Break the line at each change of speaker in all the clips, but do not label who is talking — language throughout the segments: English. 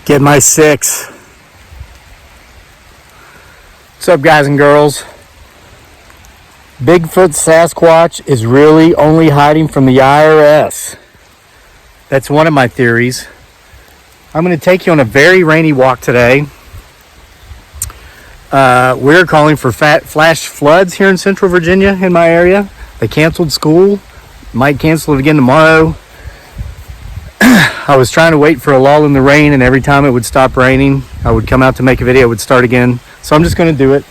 Get my 6. What's up, guys and girls? Bigfoot Sasquatch is really only hiding from the IRS. That's one of my theories. I'm going to take you on a very rainy walk today. We're calling for flash floods here in Central Virginia in my area. They canceled school. Might cancel it again tomorrow. I was trying to wait for a lull in the rain, and every time it would stop raining, I would come out to make a video, it would start again. So I'm just going to do it.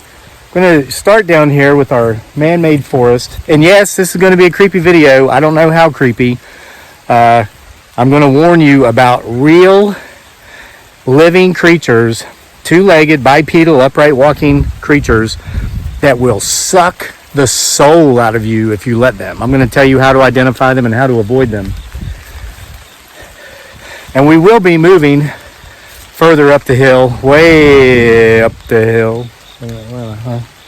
I'm going to start down here with our man-made forest. And yes, this is going to be a creepy video. I don't know how creepy. I'm going to warn you about real living creatures, two-legged, bipedal, upright walking creatures that will suck the soul out of you if you let them. I'm going to tell you how to identify them and how to avoid them. And we will be moving further up the hill, way up the hill,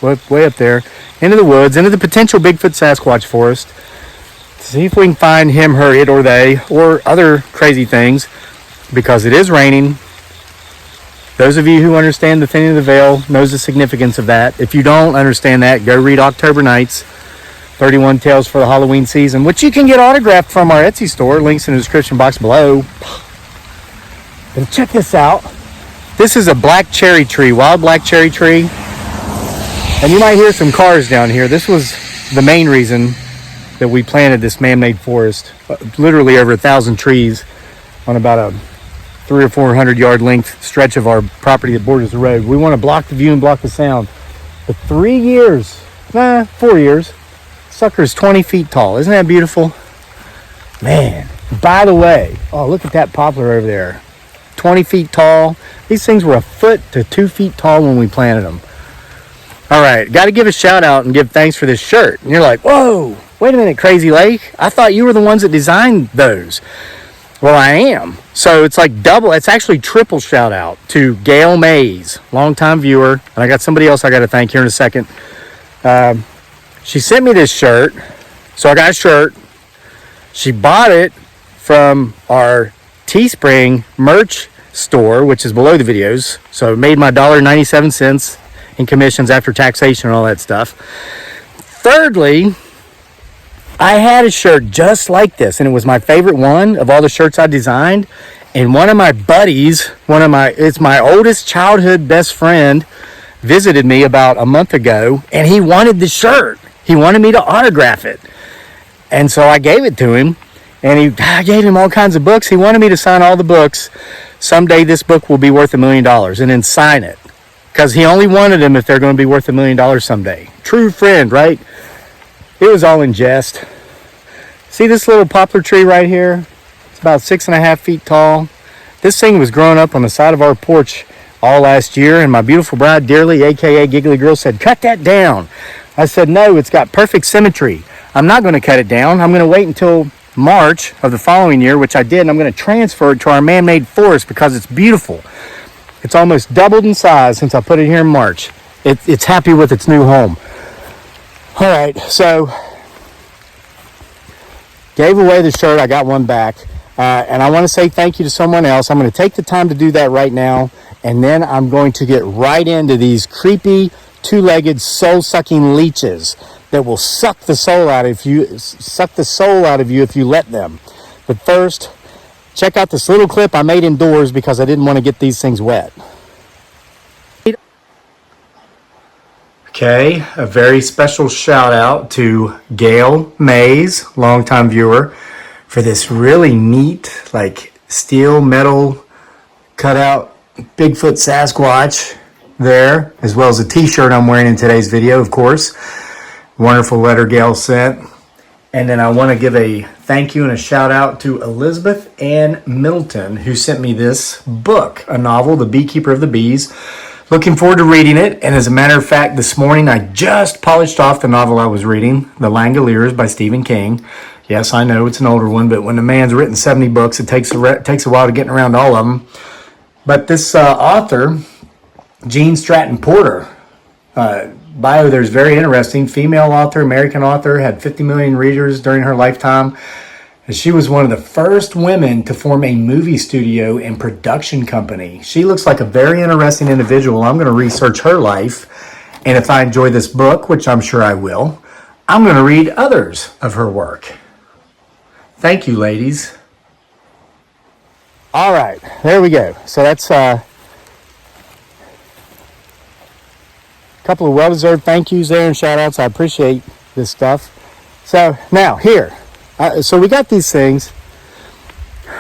way up there, into the woods, into the potential Bigfoot Sasquatch forest, to see if we can find him, her, it, or they, or other crazy things, because it is raining. Those of you who understand the thinning of the veil knows the significance of that. If you don't understand that, go read October Nights, 31 Tales for the Halloween Season, which you can get autographed from our Etsy store. Links in the description box below. And check this out. This is a black cherry tree, wild black cherry tree. And you might hear some cars down here. This was the main reason that we planted this man-made forest. Literally over 1,000 trees on about a 300 or 400 yard length stretch of our property that borders the road. We want to block the view and block the sound. But 4 years, sucker's 20 feet tall. Isn't that beautiful? Man, by the way, oh, look at that poplar over there. 20 feet tall. These things were 1 foot to 2 feet tall when we planted them. All right, got to give a shout out and give thanks for this shirt. And you're like, whoa, wait a minute, Crazy Lake. I thought you were the ones that designed those. Well, I am. So it's like double, it's actually triple shout out to Gail Mays, longtime viewer. And I got somebody else I got to thank here in a second. She sent me this shirt. So I got a shirt. She bought it from our Teespring merch store, which is below the videos. So it made my $1.97 in commissions after taxation and all that stuff. Thirdly, I had a shirt just like this, and it was my favorite one of all the shirts I designed. And one of my buddies, it's my oldest childhood best friend, visited me about a month ago, and he wanted the shirt. He wanted me to autograph it. And so I gave it to him, and I gave him all kinds of books. He wanted me to sign all the books. Someday this book will be worth $1 million, and then sign it. Because he only wanted them if they're going to be worth $1 million someday. True friend, right? It was all in jest. See this little poplar tree right here? It's about 6.5 feet tall. This thing was growing up on the side of our porch all last year, and my beautiful bride, Dearly, a.k.a. Giggly Girl, said, cut that down. I said, no, it's got perfect symmetry. I'm not going to cut it down. I'm going to wait until March of the following year, which I did, and I'm going to transfer it to our man-made forest because it's beautiful. It's almost doubled in size since I put it here in March. It's happy with its new home. All right, so gave away the shirt. I got one back. And I want to say thank you to someone else. I'm going to take the time to do that right now. And then I'm going to get right into these creepy, two-legged, soul-sucking leeches that will suck the soul out of you if you let them. But first, check out this little clip I made indoors because I didn't want to get these things wet. Okay, a very special shout out to Gail Mays, longtime viewer, for this really neat, like steel metal cutout Bigfoot Sasquatch there, as well as a t-shirt I'm wearing in today's video, of course. Wonderful letter Gail sent. And then I want to give a thank you and a shout out to Elizabeth Ann Middleton, who sent me this book, a novel, The Beekeeper of the Bees. Looking forward to reading it. And as a matter of fact, this morning I just polished off the novel I was reading, The Langoliers by Stephen King. Yes, I know it's an older one, but when a man's written 70 books, it takes a while to get around all of them. But this author, Jean Stratton Porter, bio there's very interesting. Female author, American author, had 50 million readers during her lifetime. She was one of the first women to form a movie studio and production company. She looks like a very interesting individual. I'm going to research her life. And if I enjoy this book, which I'm sure I will, I'm going to read others of her work. Thank you, ladies. All right, there we go. So that's a couple of well-deserved thank yous there and shout-outs. I appreciate this stuff. So now, here. So we got these things.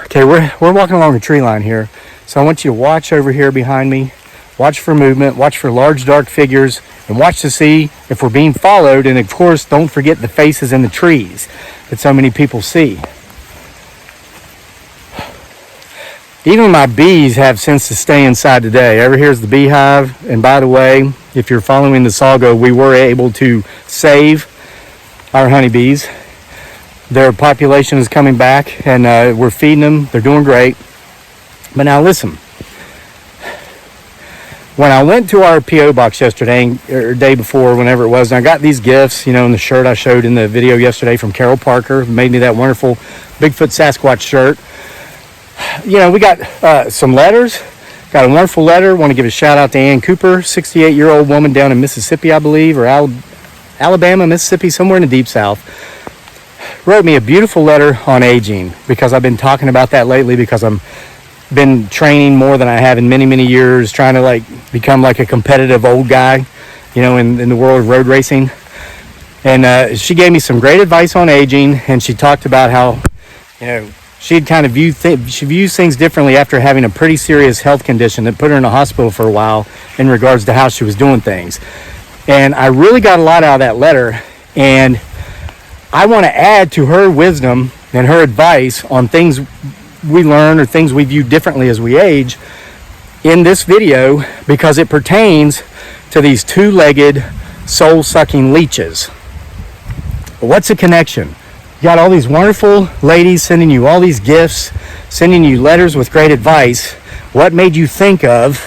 Okay, we're walking along the tree line here. So I want you to watch over here behind me. Watch for movement. Watch for large, dark figures. And watch to see if we're being followed. And, of course, don't forget the faces in the trees that so many people see. Even my bees have sense to stay inside today. Over here's the beehive. And, by the way, if you're following the saga, we were able to save our honeybees. Their population is coming back, and we're feeding them. They're doing great. But now listen. When I went to our P.O. box yesterday, or day before, whenever it was, and I got these gifts, and the shirt I showed in the video yesterday from Carol Parker, made me that wonderful Bigfoot Sasquatch shirt. We got some letters. Got a wonderful letter. Want to give a shout out to Ann Cooper, 68-year-old woman down in Mississippi, I believe, or Alabama, Mississippi, somewhere in the deep south. Wrote me a beautiful letter on aging, because I've been talking about that lately, because I'm been training more than I have in many, many years, trying to become like a competitive old guy, in the world of road racing. And she gave me some great advice on aging, and she talked about how, she'd kind of she views things differently after having a pretty serious health condition that put her in a hospital for a while in regards to how she was doing things. And I really got a lot out of that letter, and I want to add to her wisdom and her advice on things we learn or things we view differently as we age in this video, because it pertains to these two-legged, soul-sucking leeches. What's the connection? You got all these wonderful ladies sending you all these gifts, sending you letters with great advice. What made you think of,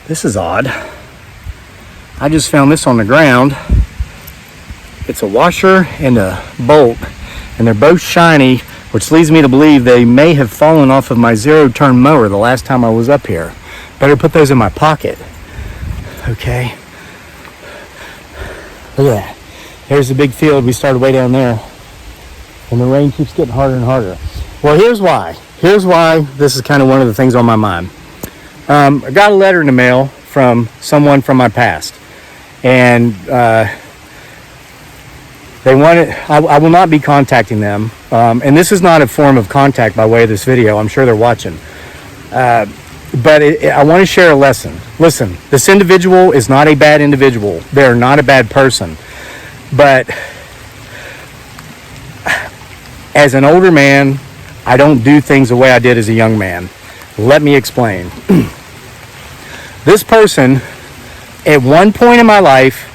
this is odd, I just found this on the ground. It's a washer and a bolt, and they're both shiny, which leads me to believe they may have fallen off of my zero-turn mower the last time I was up here. Better put those in my pocket. Okay. Look at that. There's the big field. We started way down there, and the rain keeps getting harder and harder. Well, here's why. Here's why this is kind of one of the things on my mind. I got a letter in the mail from someone from my past, and they wanted, I will not be contacting them. And this is not a form of contact by way of this video. I'm sure they're watching. But I want to share a lesson. Listen, this individual is not a bad individual. They're not a bad person. But as an older man, I don't do things the way I did as a young man. Let me explain. This person, at one point in my life,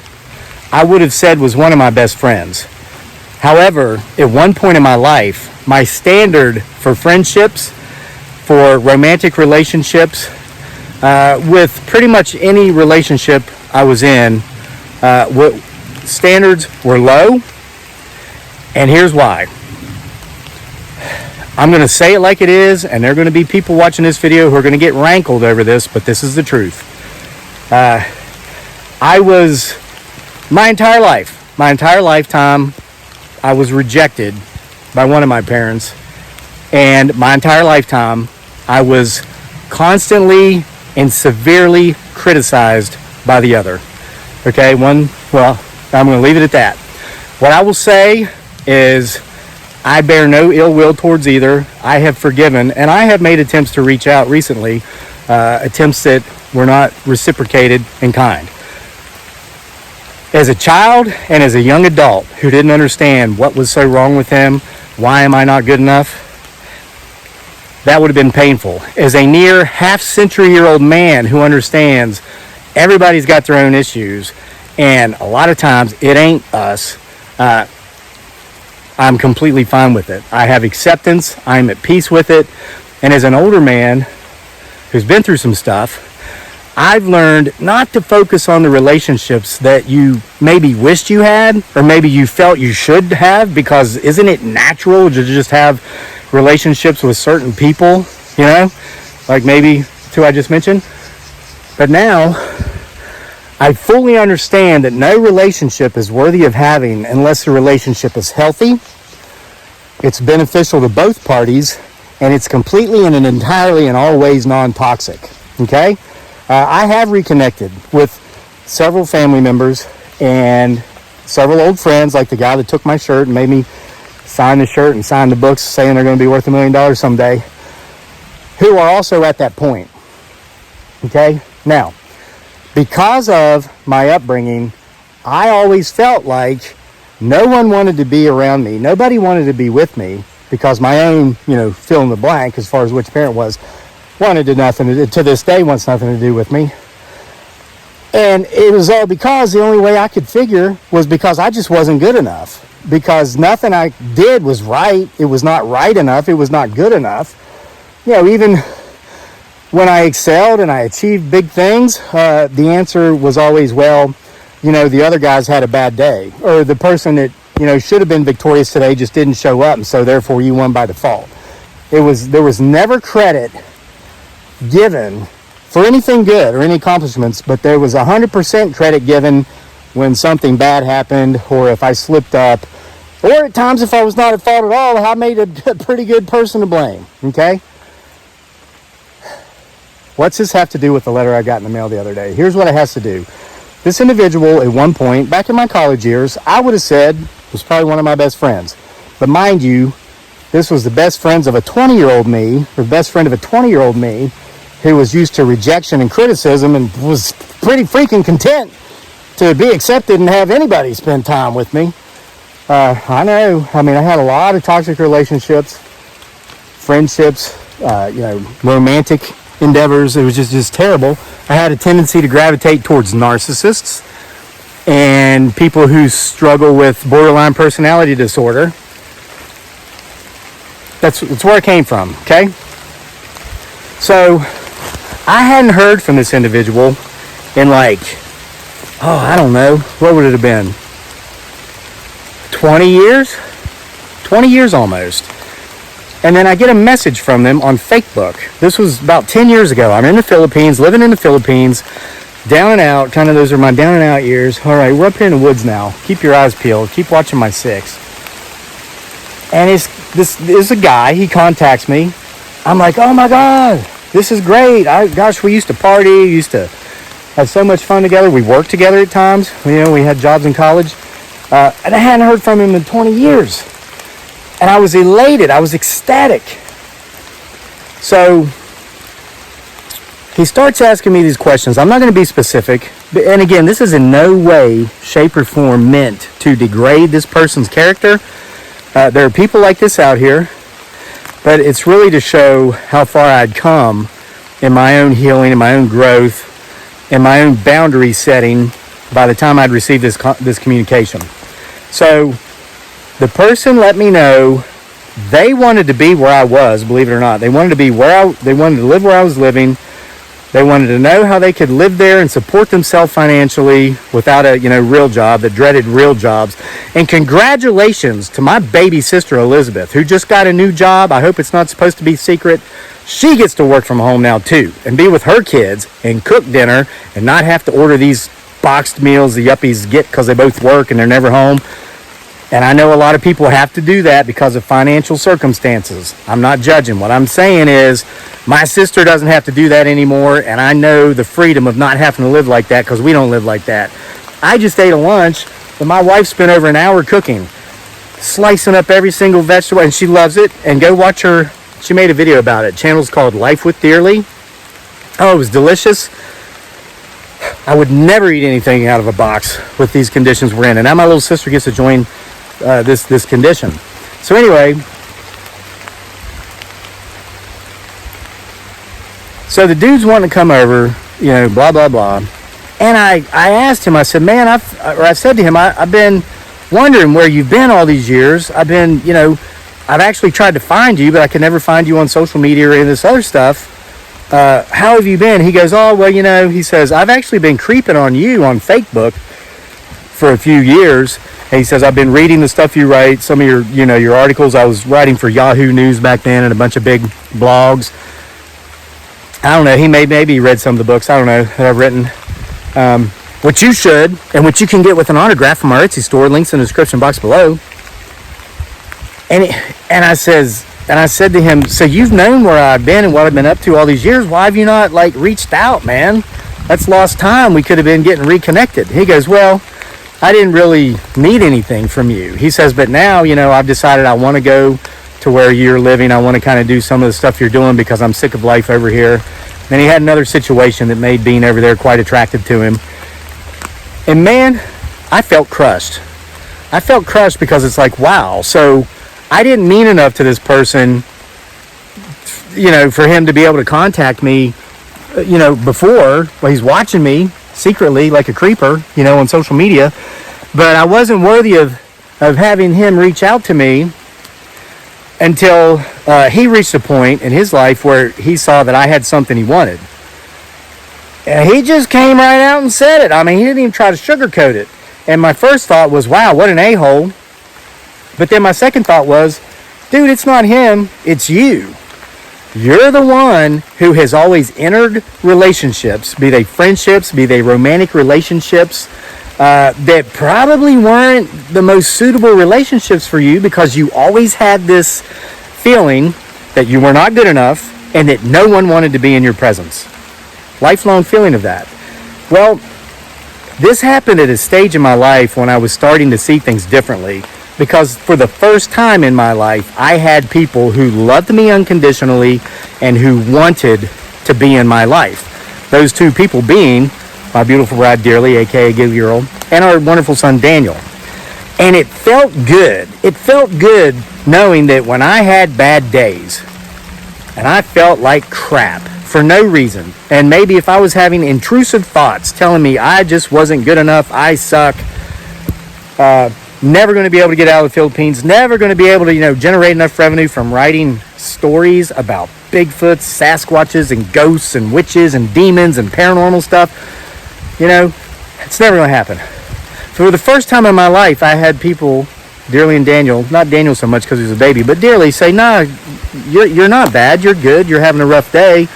I would have said was one of my best friends. However, at one point in my life, my standard for friendships, for romantic relationships, with pretty much any relationship I was in, standards were low. And here's why. I'm going to say it like it is, and there are going to be people watching this video who are going to get rankled over this, but this is the truth. I was... My entire lifetime, I was rejected by one of my parents. And my entire lifetime, I was constantly and severely criticized by the other. Okay, I'm going to leave it at that. What I will say is I bear no ill will towards either. I have forgiven, and I have made attempts to reach out recently, attempts that were not reciprocated in kind. As a child and as a young adult who didn't understand what was so wrong with him, why am I not good enough? That would have been painful. As a near half-century-year-old man who understands everybody's got their own issues, and a lot of times it ain't us, I'm completely fine with it. I have acceptance. I'm at peace with it. And as an older man who's been through some stuff, I've learned not to focus on the relationships that you maybe wished you had, or maybe you felt you should have, because isn't it natural to just have relationships with certain people, you know, like maybe two I just mentioned? But now I fully understand that no relationship is worthy of having unless the relationship is healthy, it's beneficial to both parties, and it's completely and entirely and always non-toxic, okay? I have reconnected with several family members and several old friends, like the guy that took my shirt and made me sign the shirt and sign the books saying they're going to be worth $1 million someday, who are also at that point, okay? Now, because of my upbringing, I always felt like no one wanted to be around me. Nobody wanted to be with me because my own, fill in the blank as far as which parent was, wanted to this day wants nothing to do with me. And it was all because the only way I could figure was because I just wasn't good enough. Because nothing I did was right. It was not right enough. It was not good enough. Even when I excelled and I achieved big things, the answer was always, well, the other guys had a bad day. Or the person that, should have been victorious today just didn't show up, and so therefore you won by default. There was never credit given for anything good or any accomplishments, but there was 100% credit given when something bad happened, or if I slipped up, or at times if I was not at fault at all, I made a pretty good person to blame, okay? What's this have to do with the letter I got in the mail the other day? Here's what it has to do. This individual, at one point, back in my college years, I would have said was probably one of my best friends. But mind you, this was the best friends of a 20-year-old me, or the best friend of a 20-year-old me, who was used to rejection and criticism and was pretty freaking content to be accepted and have anybody spend time with me. I know. I had a lot of toxic relationships, friendships, romantic endeavors. It was just terrible. I had a tendency to gravitate towards narcissists and people who struggle with borderline personality disorder. That's where I came from, okay? So I hadn't heard from this individual in I don't know, what would it have been? 20 years? 20 years almost. And then I get a message from them on Facebook. This was about 10 years ago. I'm in the Philippines, living in the Philippines, down and out, those are my down and out years. All right, we're up here in the woods now. Keep your eyes peeled. Keep watching my 6. And this is a guy, he contacts me. I'm like, oh my God, this is great. We used to party, used to have so much fun together. We worked together at times. We had jobs in college. And I hadn't heard from him in 20 years. And I was elated. I was ecstatic. So he starts asking me these questions. I'm not going to be specific. And again, this is in no way, shape, or form meant to degrade this person's character. There are people like this out here. But it's really to show how far I'd come in my own healing, in my own growth, in my own boundary setting by the time I'd received this communication. So the person let me know they wanted to be where I was, believe it or not. They wanted to be they wanted to live where I was living. They wanted to know how they could live there and support themselves financially without a real job, the dreaded real jobs. And congratulations to my baby sister Elizabeth, who just got a new job. I hope it's not supposed to be secret. She gets to work from home now too and be with her kids and cook dinner and not have to order these boxed meals the yuppies get because they both work and they're never home. And I know a lot of people have to do that because of financial circumstances. I'm not judging. What I'm saying is my sister doesn't have to do that anymore, and I know the freedom of not having to live like that because we don't live like that. I just ate a lunch that my wife spent over an hour cooking, slicing up every single vegetable, and she loves it. And go watch her. She made a video about it. Channel's called Life with Dearly. Oh, it was delicious. I would never eat anything out of a box with these conditions we're in. And now my little sister gets to join this condition. So anyway, so the dude's wanting to come over, blah, blah, blah. And I asked him, I said, man, I said to him, I've been wondering where you've been all these years. I've been, I've actually tried to find you, but I could never find you on social media or any of this other stuff. how have you been? He goes, oh, well, he says, I've actually been creeping on you on Facebook for a few years. And he says, I've been reading the stuff you write, some of your articles. I was writing for Yahoo News back then and a bunch of big blogs. I don't know. He maybe read some of the books, I don't know, that I've written. Which you should, and which you can get with an autograph from our Etsy store. Links in the description box below. And I said to him, so you've known where I've been and what I've been up to all these years. Why have you not, reached out, man? That's lost time. We could have been getting reconnected. He goes, well, I didn't really need anything from you. He says, but now, I've decided I want to go to where you're living. I want to kind of do some of the stuff you're doing because I'm sick of life over here. And he had another situation that made being over there quite attractive to him. And man, I felt crushed. I felt crushed because it's like, wow. So I didn't mean enough to this person, for him to be able to contact me, before. Well, he's watching me secretly like a creeper, on social media. But I wasn't worthy of having him reach out to me until he reached a point in his life where he saw that I had something he wanted. And he just came right out and said it. I mean, he didn't even try to sugarcoat it. And my first thought was, wow, what an a-hole. But then my second thought was, dude, it's not him, it's you. You're the one who has always entered relationships, be they friendships, be they romantic relationships, that probably weren't the most suitable relationships for you because you always had this feeling that you were not good enough and that no one wanted to be in your presence. Lifelong feeling of that. Well, this happened at a stage in my life when I was starting to see things differently. Because for the first time in my life, I had people who loved me unconditionally and who wanted to be in my life. Those two people being my beautiful bride, Dearly, a.k.a. Gig Girl, and our wonderful son, Daniel. And it felt good. It felt good knowing that when I had bad days, and I felt like crap for no reason, and maybe if I was having intrusive thoughts telling me I just wasn't good enough, I suck, never going to be able to get out of the Philippines, never going to be able to, generate enough revenue from writing stories about Bigfoots, Sasquatches, and ghosts, and witches, and demons, and paranormal stuff. It's never going to happen. For the first time in my life, I had people, Dearly and Daniel, not Daniel so much because he was a baby, but Dearly say, nah, you're not bad, you're good, you're having a rough day.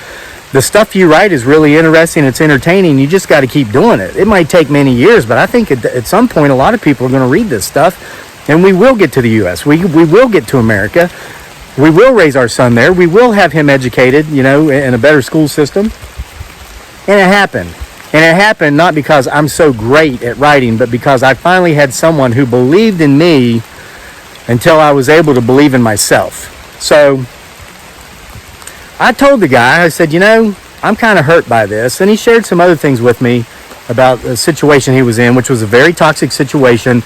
The stuff you write is really interesting, it's entertaining, you just got to keep doing it. It might take many years, but I think at some point a lot of people are going to read this stuff, and we will get to the U.S., we will get to America, we will raise our son there, we will have him educated, in a better school system. And it happened. And it happened not because I'm so great at writing, but because I finally had someone who believed in me until I was able to believe in myself. So I told the guy, I said, I'm kind of hurt by this. And he shared some other things with me about the situation he was in, which was a very toxic situation.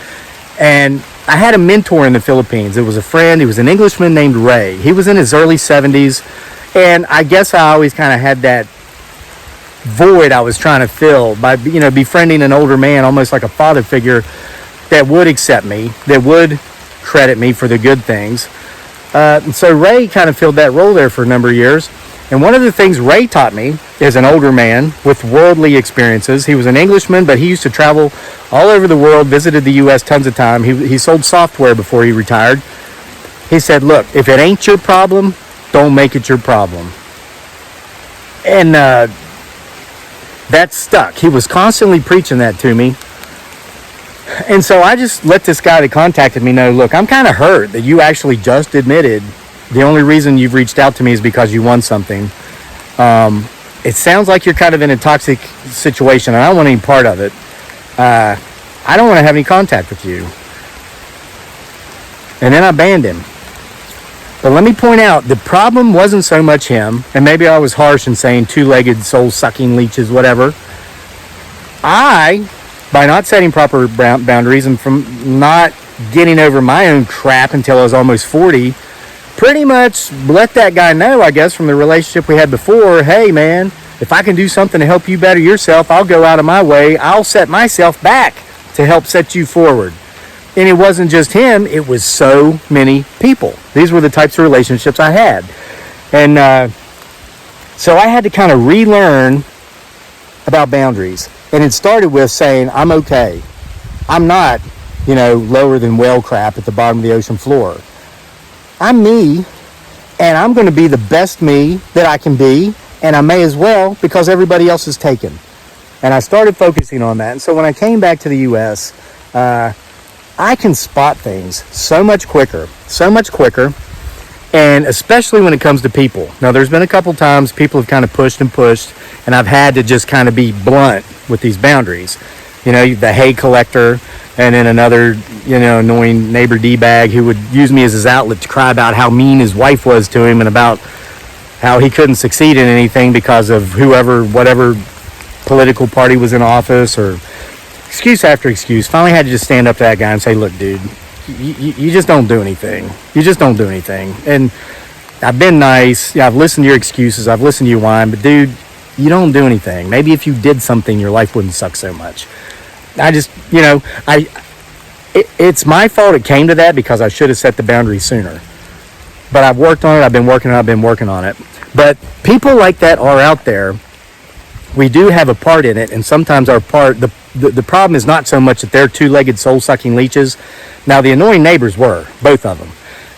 And I had a mentor in the Philippines. It was a friend. He was an Englishman named Ray. He was in his early 70s. And I guess I always kind of had that void I was trying to fill by, befriending an older man, almost like a father figure, that would accept me, that would credit me for the good things. And so Ray kind of filled that role there for a number of years. And one of the things Ray taught me as an older man with worldly experiences, he was an Englishman, but he used to travel all over the world, visited the U.S. tons of time. He sold software before he retired. He said, look, if it ain't your problem, don't make it your problem. And that stuck. He was constantly preaching that to me. And so I just let this guy that contacted me know, look, I'm kind of hurt that you actually just admitted the only reason you've reached out to me is because you won something. It sounds like you're kind of in a toxic situation, and I don't want any part of it. I don't want to have any contact with you. And then I banned him. But let me point out, the problem wasn't so much him, and maybe I was harsh in saying two-legged, soul-sucking leeches, whatever. By not setting proper boundaries and from not getting over my own crap until I was almost 40, pretty much let that guy know, I guess, from the relationship we had before, hey, man, if I can do something to help you better yourself, I'll go out of my way. I'll set myself back to help set you forward. And it wasn't just him, it was so many people. These were the types of relationships I had. And So I had to kind of relearn about boundaries. And it started with saying, I'm okay. I'm not, lower than whale crap at the bottom of the ocean floor. I'm me, and I'm going to be the best me that I can be, and I may as well because everybody else is taken. And I started focusing on that. And so when I came back to the U.S., I can spot things so much quicker, and especially when it comes to people. Now, there's been a couple times people have kind of pushed, and I've had to just kind of be blunt with these boundaries. The hay collector, and then another, annoying neighbor D-bag who would use me as his outlet to cry about how mean his wife was to him and about how he couldn't succeed in anything because of whatever political party was in office, or excuse after excuse. Finally had to just stand up to that guy and say, look, dude, you just don't do anything. You just don't do anything. And I've been nice. Yeah, I've listened to your excuses. I've listened to you whine. But, dude, you don't do anything. Maybe if you did something, your life wouldn't suck so much. I just, it's my fault it came to that because I should have set the boundary sooner. But I've worked on it. I've been working on it. But people like that are out there. We do have a part in it, and sometimes our part, the problem is not so much that they're two-legged soul-sucking leeches. Now, the annoying neighbors were, both of them.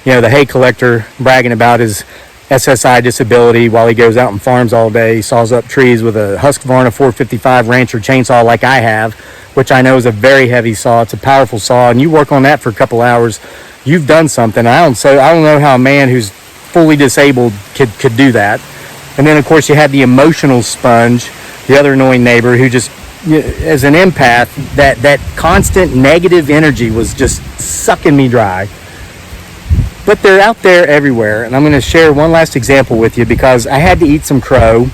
The hay collector bragging about his SSI disability while he goes out and farms all day, saws up trees with a Husqvarna 455 Rancher chainsaw like I have, which I know is a very heavy saw. It's a powerful saw, and you work on that for a couple hours, you've done something. I don't know how a man who's fully disabled could do that. And then, of course, you had the emotional sponge, the other annoying neighbor who just, as an empath, that constant negative energy was just sucking me dry. But they're out there everywhere, and I'm going to share one last example with you because I had to eat some crow.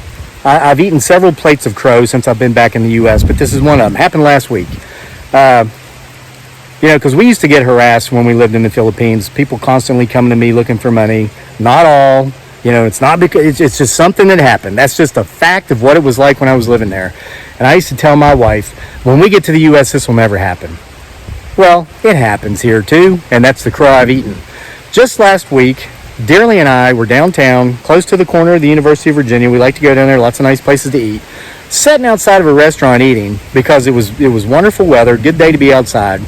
I've eaten several plates of crow since I've been back in the U.S., but this is one of them. Happened last week. Because we used to get harassed when we lived in the Philippines. People constantly coming to me looking for money. Not all. It's not because it's just something that happened. That's just a fact of what it was like when I was living there. And I used to tell my wife, when we get to the U.S., this will never happen. Well, it happens here too, and that's the crow I've eaten. Just last week, Dearly and I were downtown, close to the corner of the University of Virginia. We like to go down there, lots of nice places to eat. Sitting outside of a restaurant eating because it was wonderful weather, good day to be outside.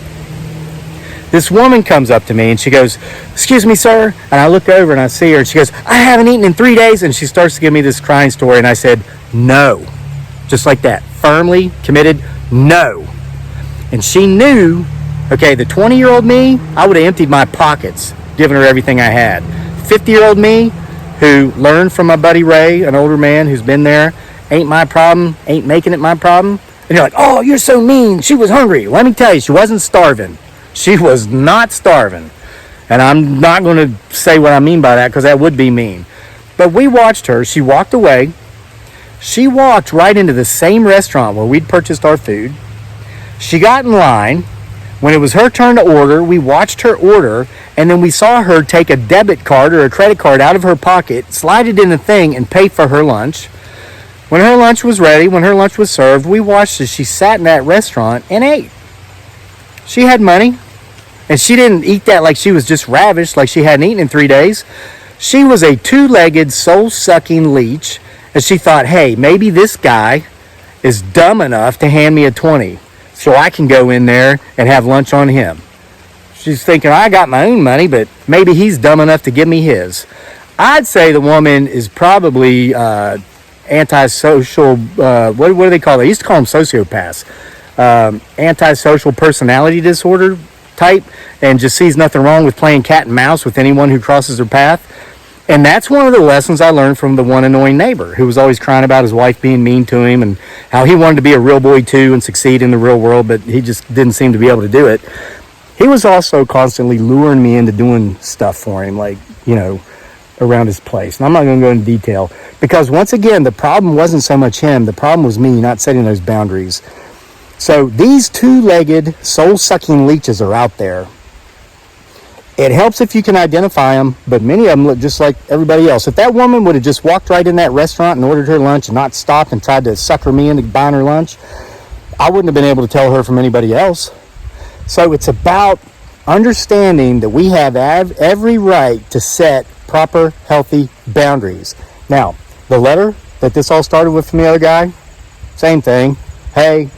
This woman comes up to me and she goes, "Excuse me, sir." And I look over and I see her and she goes, "I haven't eaten in 3 days." And she starts to give me this crying story. And I said, "No." Just like that. Firmly committed, no. And she knew, okay, the 20-year-old me, I would have emptied my pockets, giving her everything I had. 50-year-old me, who learned from my buddy Ray, an older man who's been there, ain't my problem, ain't making it my problem. And you're like, "Oh, you're so mean. She was hungry." Let me tell you, she wasn't starving. She was not starving. And I'm not going to say what I mean by that because that would be mean. But we watched her. She walked away. She walked right into the same restaurant where we'd purchased our food. She got in line. When it was her turn to order, we watched her order, and then we saw her take a debit card or a credit card out of her pocket, slide it in the thing, and pay for her lunch. When her lunch was ready, when her lunch was served, we watched as she sat in that restaurant and ate. She had money, and she didn't eat that like she was just ravished, like she hadn't eaten in 3 days. She was a two-legged, soul-sucking leech, and she thought, hey, maybe this guy is dumb enough to hand me a 20 so I can go in there and have lunch on him. She's thinking, I got my own money, but maybe he's dumb enough to give me his. I'd say the woman is probably antisocial, what do they call it? They used to call them sociopaths. Antisocial personality disorder type, and just sees nothing wrong with playing cat and mouse with anyone who crosses her path. And that's one of the lessons I learned from the one annoying neighbor who was always crying about his wife being mean to him and how he wanted to be a real boy too and succeed in the real world, but he just didn't seem to be able to do it. He was also constantly luring me into doing stuff for him, like, around his place. And I'm not going to go into detail because, once again, the problem wasn't so much him. The problem was me not setting those boundaries. So these two-legged, soul-sucking leeches are out there. It helps if you can identify them, but many of them look just like everybody else. If that woman would have just walked right in that restaurant and ordered her lunch and not stopped and tried to sucker me into buying her lunch, I wouldn't have been able to tell her from anybody else. So it's about understanding that we have every right to set proper, healthy boundaries. Now, the letter that this all started with from the other guy? Same thing. Hey,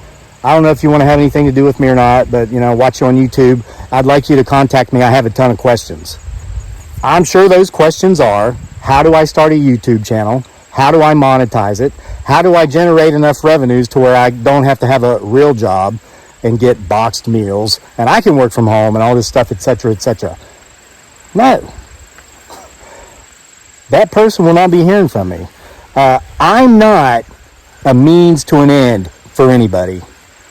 I don't know if you want to have anything to do with me or not, but, watch you on YouTube. I'd like you to contact me. I have a ton of questions. I'm sure those questions are, how do I start a YouTube channel? How do I monetize it? How do I generate enough revenues to where I don't have to have a real job and get boxed meals and I can work from home and all this stuff, etc., etc.? No. That person will not be hearing from me. I'm not a means to an end for anybody.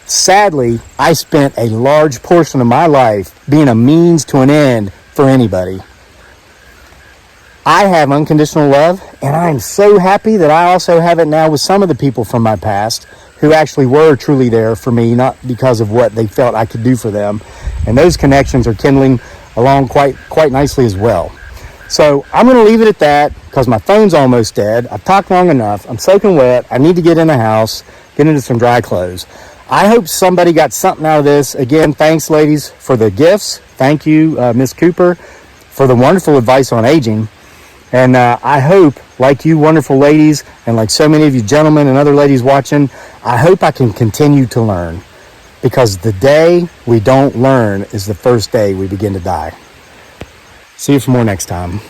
Sadly, I spent a large portion of my life being a means to an end for anybody. I have unconditional love, and I'm so happy that I also have it now with some of the people from my past who actually were truly there for me, not because of what they felt I could do for them. And those connections are kindling along quite nicely as well. So I'm going to leave it at that because my phone's almost dead. I've talked long enough. I'm soaking wet. I need to get in the house, get into some dry clothes. I hope somebody got something out of this. Again, thanks, ladies, for the gifts. Thank you, Miss Cooper, for the wonderful advice on aging. And I hope, like you wonderful ladies, and like so many of you gentlemen and other ladies watching, I hope I can continue to learn. Because the day we don't learn is the first day we begin to die. See you for more next time.